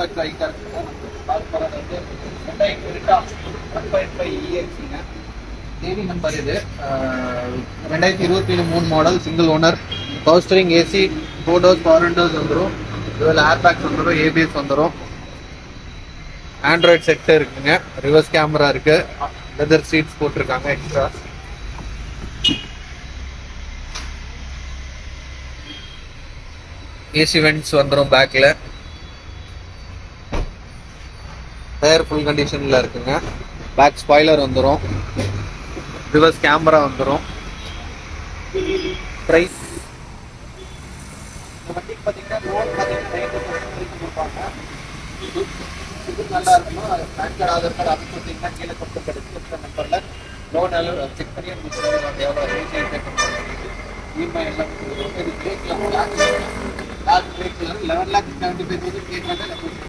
Compact பைக்காக இருக்குங்க. நம்ம பார்க்க போகிறது வந்து 1.5 EXங்க. தேவி நம்பர் இது 2023 model, single owner, power steering, AC, 4 doors, power Windows வந்துடும், இதில் ஏர் பேக்ஸ் வந்துடும், ஏபிஎஸ் வந்துடும், ஆண்ட்ராய்ட் செட்டு இருக்குங்க, ரிவர்ஸ் கேமரா இருக்கு, லெதர் சீட்ஸ் போட்டிருக்காங்க எக்ஸ்ட்ரா. ஏசி வென்ட்ஸ் வந்துடும் பேக்கில். டயர் ஃபுல் கண்டிஷனில் இருக்குங்க. பேக் ஸ்பாய்லர் வந்துடும், ரிவர்ஸ் கேமரா வந்துடும். ப்ரைஸ் இந்த வண்டிக்கு பார்த்தீங்கன்னா லோன் பார்த்தீங்கன்னா 90% வரைக்கும் கொடுப்பாங்க. இது நல்லா இருக்கணும். பேன் கார்டு, ஆதார் கார்டு அது கொடுத்தீங்கன்னா கீழே கொடுத்துருக்க டிஸ்கிரிப்ஷன் நம்பரில் லோன் எல்லாம் செக் பண்ணி உங்களுக்கு எவ்வளோ ரேட் பே பண்ணுறாங்க, இஎம்ஐ எல்லாம் இது பிரேக்லாம் 11,75,000 கேட்குறாங்க.